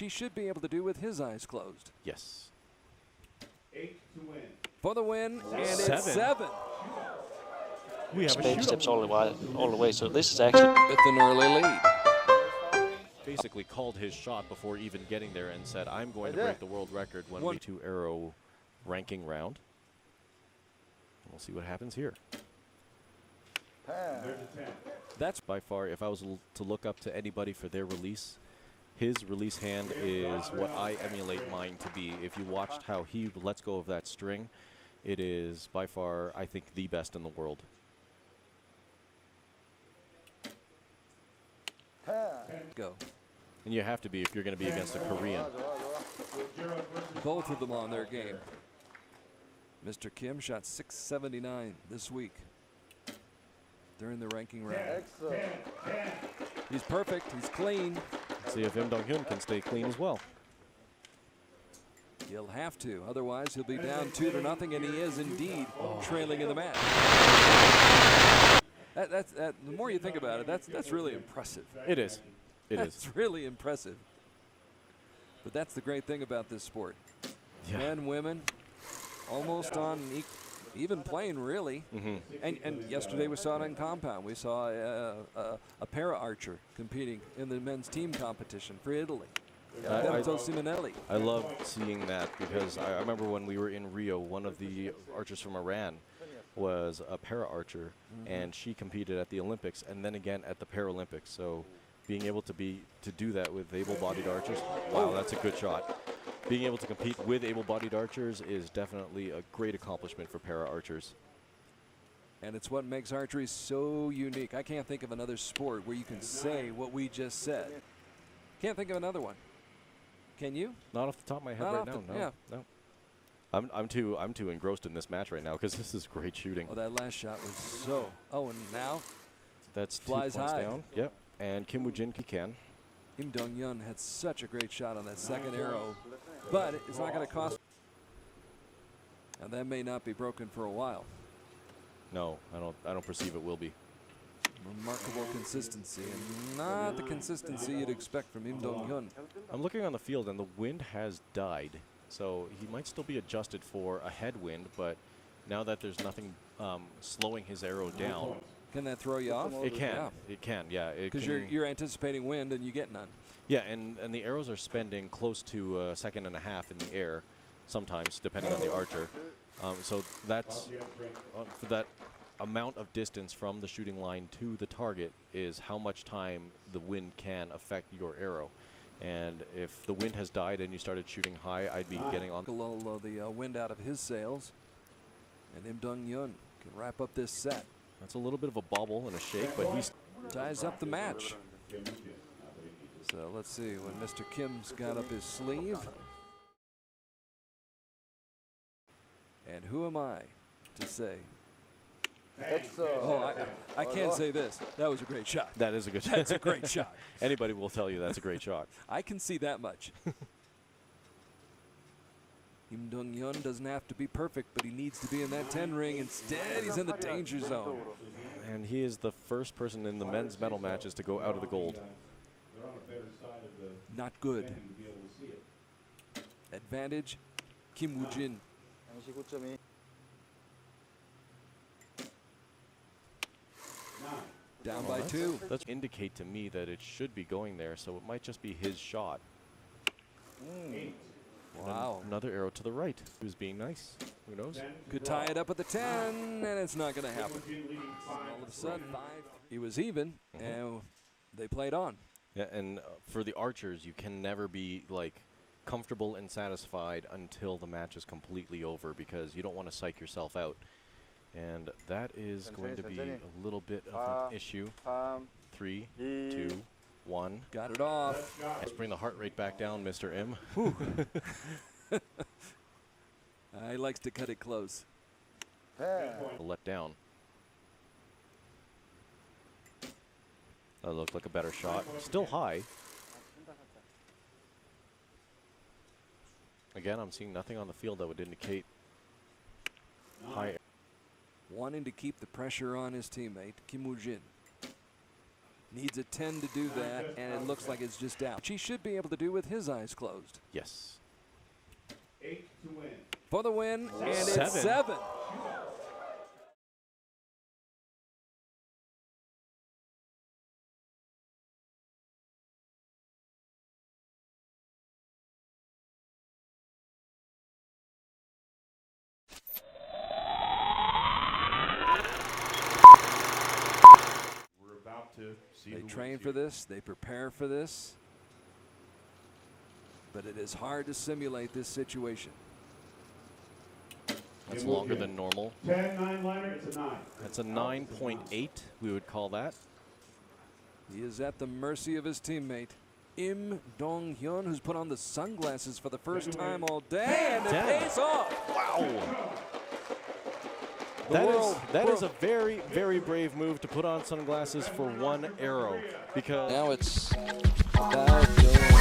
he should be able to do with his eyes closed. Yes. 8 to win. For the win, and Seven. it's 7. We have a Baby shoot steps all the way. So this is actually With an early lead. basically called his shot before even getting there and said, I'm going to break the world record when we 2-arrow ranking round. We'll see what happens here. There's a 10. That's by far, if I was to look up to anybody for their release, his release hand is what I emulate mine to be. If you watched how he lets go of that string, it is by far, I think, the best in the world. Go. And you have to be if you're going to be against a Korean. Both of them on their game. Mr. Kim shot 679 this week during the ranking round. He's perfect. He's clean. See if Hyun can stay clean as well. He'll have to. Otherwise, he'll be down 2-0, and he is indeed trailing in the match. The more you think about it, that's really impressive. It is. That's really impressive. But that's the great thing about this sport. Yeah. Men, women, almost on even plane, really. And yesterday we saw it on compound. We saw a para-archer competing in the men's team competition for Italy. Simonelli. I love seeing that because I remember when we were in Rio, one of the archers from Iran was a para-archer, and she competed at the Olympics and then again at the Paralympics. So being able to do that with able-bodied archers, wow, that's a good shot. Being able to compete with able-bodied archers is definitely a great accomplishment for para-archers. And it's what makes archery so unique. I can't think of another sport where you can say what we just said. Can't think of another one. Can you? Not off the top of my head right now. No. I'm too engrossed in this match right now because this is great shooting. Oh, that last shot was so. Oh, and now that's flies 2 points high. down. Yep. And Kim Woojin can. Kim Dong-hyun had such a great shot on that second arrow, but it's not going to cost. And that may not be broken for a while. No, I don't perceive it will be. Remarkable consistency, and not the consistency you'd expect from Kim Dong-hyun. I'm looking on the field, and the wind has died, so he might still be adjusted for a headwind, but now that there's nothing slowing his arrow down. Can that throw you off? It can. Yeah. It can, yeah. Because you're anticipating wind and you get none. Yeah, and the arrows are spending close to a second and a half in the air, sometimes, depending on the archer. So that's for that amount of distance from the shooting line to the target is how much time the wind can affect your arrow. And if the wind has died and you started shooting high, I'd be getting on. The wind out of his sails, and Kim Dong-hyun can wrap up this set. That's a little bit of a bobble and a shake, but he ties up the match. So let's see when Mr. Kim's got up his sleeve. And who am I to say? Oh, I can't say this. That was a great shot. That is a good shot. That's a great shot. Anybody will tell you that's a great shot. I can see that much. Kim Dong-hyun doesn't have to be perfect, but he needs to be in that 10 ring. Instead, he's in the danger zone. And he is the first person in the men's medal matches to go out of the gold. Not good. Advantage, Kim Woojin. Down by 2. That's indicate to me that it should be going there, so it might just be his shot. Wow. Another arrow to the right. Who's being nice? Who knows? Could tie it up at the 10, and it's not going to happen. All of a sudden, he was even, and they played on. Yeah, and for the archers, you can never be like comfortable and satisfied until the match is completely over because you don't want to psych yourself out. And that is going to be a little bit of an issue. 3, 2, 1. Got it off. Let's bring the heart rate back down, Mr. M. He likes to cut it close. Let down. That looked like a better shot. Still high. Again, I'm seeing nothing on the field that would indicate high. Wanting to keep the pressure on his teammate, Kim Woojin. Needs a 10 to do that, and it looks like it's just out. Which he should be able to do with his eyes closed. Yes. 8 to win. For the win, and it's 7. 7. We're about to see They who train wins for here. this, they prepare for this, but it is hard to simulate this situation. That's longer than normal. 10-9 liner, it's a 9. That's a 9.8, we would call that. He is at the mercy of his teammate, Im Dong-hyun, who's put on the sunglasses for the first time all day, and it 10. pays off. Wow. The That is a very, very brave move to put on sunglasses for one arrow, because Now it's about going